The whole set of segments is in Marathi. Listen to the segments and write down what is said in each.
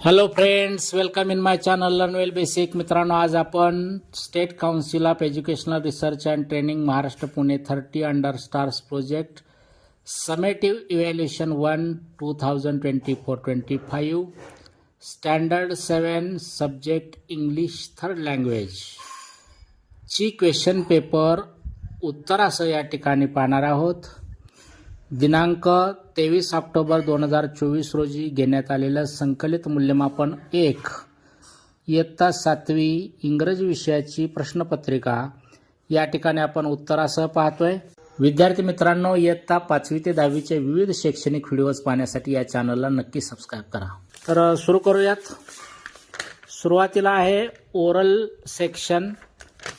Hello friends, welcome in my channel learn well basic. मित्रांनो, आज आपण state council of educational research and training Maharashtra Pune 30 under stars project summative evaluation 1 2024-25 standard 7 subject English third language ची क्वेश्चन पेपर उत्तरासह या ठिकाणी पाहणार आहोत. दिनांक 23 ऑक्टोबर 2024 रोजी घेण्यात आलेलं संकलित मूल्यमापन 1 इयत्ता 7वी इंग्रजी विषयाची प्रश्नपत्रिका या ठिकाणी आपण उत्तरासह पाहतोय. विद्यार्थी मित्रांनो, इयत्ता 5वी ते 10वीचे विविध शैक्षणिक व्हिडिओज पाहण्यासाठी या चॅनलला नक्की सबस्क्राईब करा. तर सुरू करूयात. सुरुवातीला आहे ओरल सेक्शन,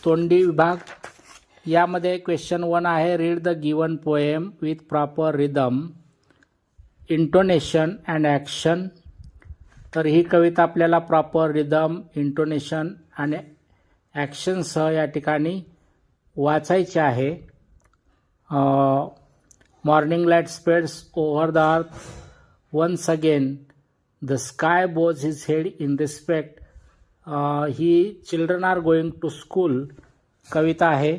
तोंडी विभाग. यामध्ये क्वेश्चन 1 आहे, read the given poem with proper rhythm, intonation and action. तर ही कविता आपल्याला प्रॉपर रिदम, इंटोनेशन आणि ॲक्शनसह या ठिकाणी वाचायची आहे. Morning light spreads over the earth once again, the sky bows his head in respect. The children are going to school कविता आहे.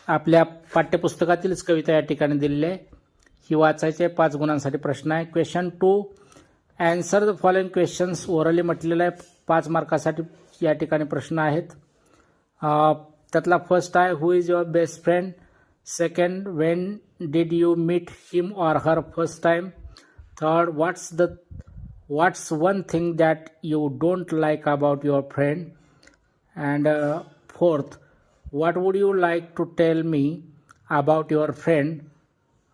आपल्या पाठ्यपुस्तकातीलच कविता या ठिकाणी दिलेली आहे. ही वाचायची आहे. 5 गुणांसाठी प्रश्न आहे. Question 2, answer the following questions. Orally म्हटलेलं आहे. 5 मार्कासाठी या ठिकाणी प्रश्न आहेत. त्यातला फर्स्ट आहे, who is your best friend. Second, when did you meet him or her first time. Third, what's one thing that you don't like about your friend. And fourth, what would you like to tell me about your friend.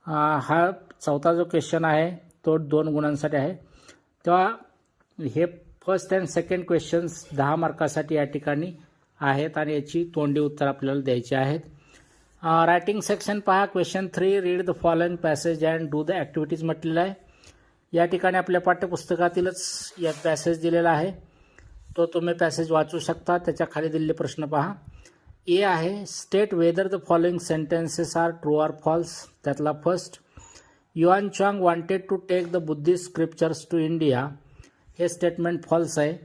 हा चौथा जो क्वेश्चन आहे तो 2 गुणांसाठी आहे. तेव्हा हे फर्स्ट अँड सेकंड क्वेश्चन्स 10 मार्कासाठी या ठिकाणी आहेत आणि याची तोंडी उत्तर आपल्याला द्यायची आहेत. रायटिंग सेक्शन पहा. Question 3, read the following passage and do the activities म्हटलेलं आहे. या ठिकाणी आपल्या पाठ्यपुस्तकातीलच या पॅसेज दिलेला आहे. तो तुम्ही पॅसेज वाचू शकता. त्याच्या खाली दिलेले प्रश्न पहा. ए आहे, state whether the following sentences are true or false. त्यातला first, Yuan Chang wanted to take the Buddhist scriptures to India. हे स्टेटमेंट फॉल्स आहे.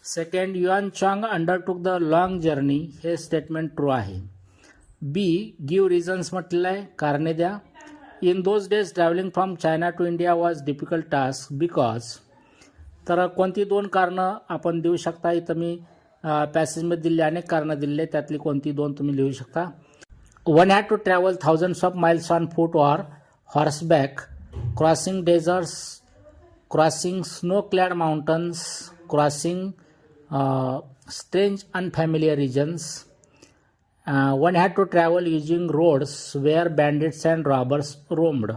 Second, Yuan Chang undertook the long journey. हे स्टेटमेंट ट्रू आहे. बी, गिव्ह रिझन्स म्हटलेलं आहे, कारणे द्या. In those days travelling from China to India was difficult task because. तर कोणती 2 कारणं आपण देऊ शकता. इथं मी पॅसेजमध्ये दिले अनेक कारणं दिले, त्यातली कोणती 2 तुम्ही लिहू शकता. One had to travel thousands of miles on foot or horseback, crossing deserts, crossing snow clad mountains, crossing strange unfamiliar regions. One had to travel using roads where bandits and robbers roamed.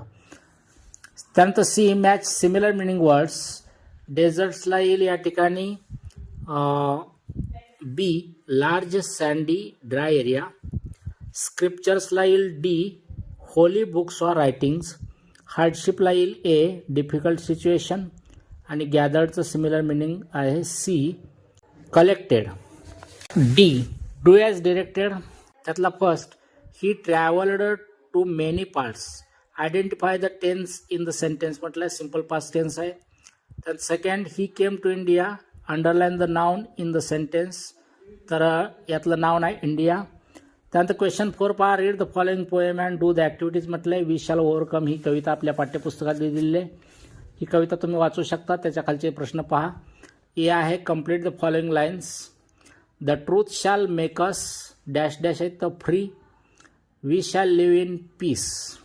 त्यानंतर C, match similar meaning words. डेझर्ट्सला येईल या ठिकाणी B, large sandy dry area. स्क्रिप्चर्सला येईल D, holy books or writings. हार्डशिपला येईल ए, डिफिकल्ट सिच्युएशन. आणि गॅदर्डचं सिमिलर मिनिंग आहे C, collected. D, do as directed. त्यातला first, he travelled to many parts. Identify the tense in the sentence म्हटलं आहे, सिम्पल पास्ट टेन्स आहे. त्यात second, he came to India. Underline the noun in the sentence. तर यातलं नाउन आहे इंडिया. त्यानंतर क्वेश्चन 4 पहा, read the following poem and do the activities म्हटलं आहे. वी शॅल ओव्हरकम ही कविता आपल्या पाठ्यपुस्तकात दिलेली आहे. ही कविता तुम्ही वाचू शकता. त्याच्या खालचे प्रश्न पहा. ए आहे, complete the following lines. The truth shall make us dash dash आहे तर free. We shall live in peace.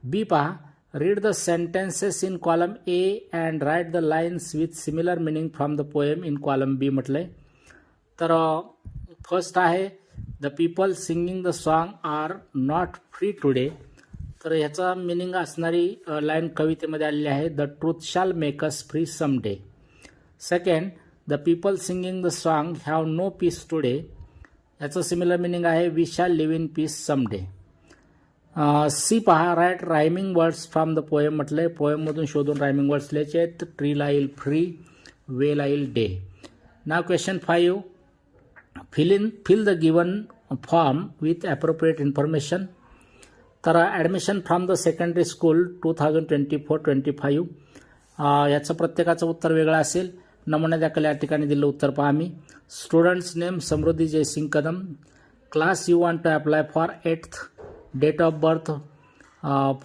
B पहा, read the sentences in column A and write the lines with similar meaning from the poem in column B म्हटलं आहे. तर फर्स्ट आहे, the people singing the song are not free today. तर ह्याचा मिनिंग असणारी लाईन कवितेमध्ये आलेली आहे, the truth shall make us free some day. Second, the people singing the song have no peace today. ह्याचं सिमिलर मिनिंग आहे, we shall live in peace some day. C पहा, write rhyming words from the poem म्हटलं आहे. पोएममधून शोधून रायमिंग वर्ड्स लिहायचे आहेत. ट्रीला येईल फ्री, वेला येईल day. Now question 5, fill the given form with appropriate information. तर admission from the secondary school 2024-25 याचं प्रत्येकाचं उत्तर वेगळं असेल. नमुना दाखल या ठिकाणी दिलं उत्तर पहा मी. Student's name Samruddhi Jaysing Kadam. Class you want to apply for 8th. Date of birth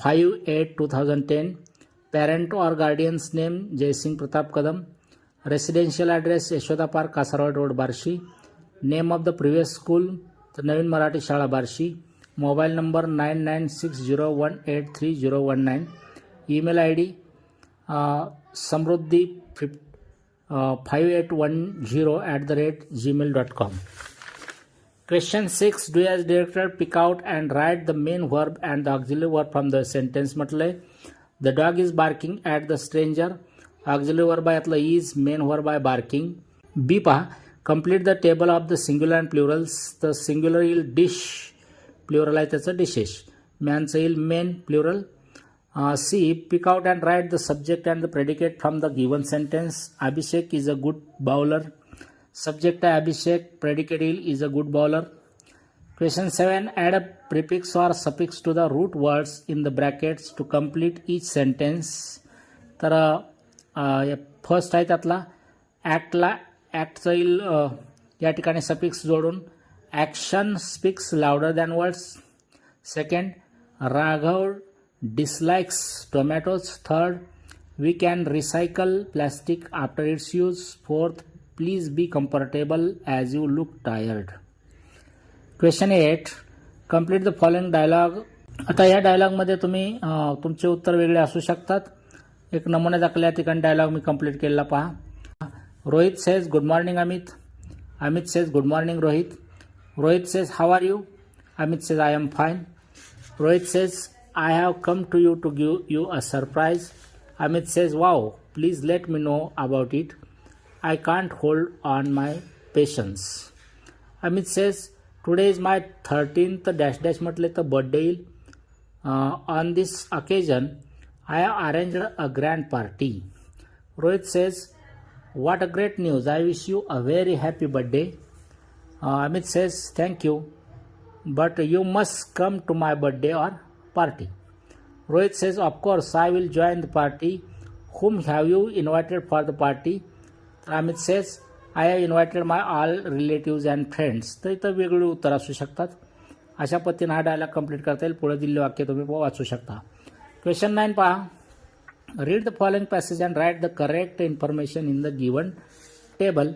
5/8/2010. Parent or guardian's name Jaysing Pratap Kadam. Residential address Yashoda park Kasarwad road Barshi. Name of the previous school Navin Marathi Shala Barshi. Mobile number 9960183019. Email ID Samruddhi 5810@gmail.com. Question 6. Do as directed, pick out and write the main verb and the auxiliary verb from the sentence. म्हटलंय the dog is barking at the stranger. auxiliary verb आहे यातलं is, main verb आहे barking. B पहा, complete the table of the singular and plurals. the singular येईल dish, plural आहे त्याचं dishes. manचं येईल main, plural. C. Pick out and write the subject and the predicate from the given sentence. Abhishek is a good bowler. Subject आहे Abhishek, predicate is a good bowler. Question 7. Add a prefix or suffix to the root words in the brackets to complete each sentence. तर फर्स्ट आहे त्यातला ॲक्टला ॲक्टचं येईल या ठिकाणी सफिक्स जोडून action speaks louder than words. Second, Raghav dislikes tomatoes. Third, we can recycle plastic after its use. Fourth, please be comfortable as you look tired. Question 8. Complete the following dialogue. आता या डायलॉगमध्ये तुम्ही तुमचे उत्तर वेगळे असू शकतात. एक नमुना दाखल या ठिकाणी डायलॉग मी कंप्लीट केलेला पहा. Rohit says good morning Amit. Amit says good morning Rohit. Rohit says how are you. Amit says I am fine. Rohit says I have come to you to give you a surprise. Amit says, wow, please let me know about it. I can't hold on my patience. Amit says, today is my 13th dash म्हटले तर birthday. On this occasion, I have arranged a grand party. Rohit says, what a great news. I wish you a very happy birthday. Amit says, thank you, but you must come to my birthday or party. Rohit says, of course, I will join the party. Whom have you invited for the party? Amit says, I have invited my all relatives and friends. तर इथं वेगळी उत्तर असू शकतात. अशा पद्धतीने हा डायलॉग कंप्लीट करता येईल. पुढे दिलेले वाक्य तुम्ही वाचू शकता. क्वेश्चन 9 पहा. Read the following passage and write the correct information in the given table.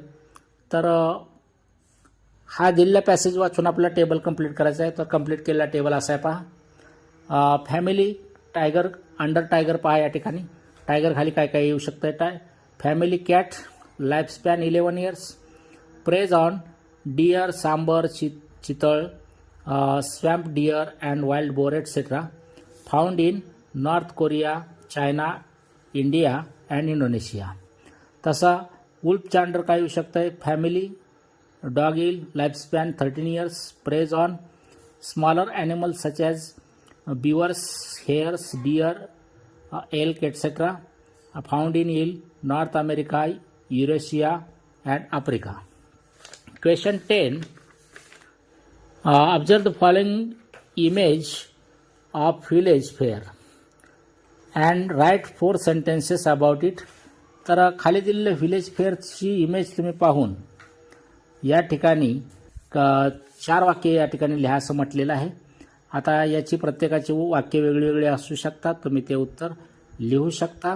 तर हा दिलेला पॅसेज वाचून आपला टेबल कंप्लीट करायचा आहे. तर कंप्लीट केलेला टेबल असा आहे पहा. फॅमिली टायगर अंडर टायगर पहा या ठिकाणी टायगर खाली काय काय येऊ शकतं. Family cat life span 11 years. Preys on deer sambar chital swamp deer and wild boar etcetera. Found in North Korea China India and Indonesia. तसा वुल्फ चांडर काय येऊ शकतं. फॅमिली डॉग येईल life span 13 years. Preys on smaller animals such as beavers, hares, deer, elk, etc. Found in North America, Eurasia, and Africa. Question 10. Observe the following image of village fair and write 4 sentences about it. तर खाली दिलेले व्हिलेज फेअरची इमेज तुम्ही पाहून या ठिकाणी 4 वाक्य या ठिकाणी लिहा असं म्हटलेलं आहे. आता याची प्रत्येकाची वाक्य वेगळी वेगळी असू शकतात. तुम्ही ते उत्तर लिहू शकता.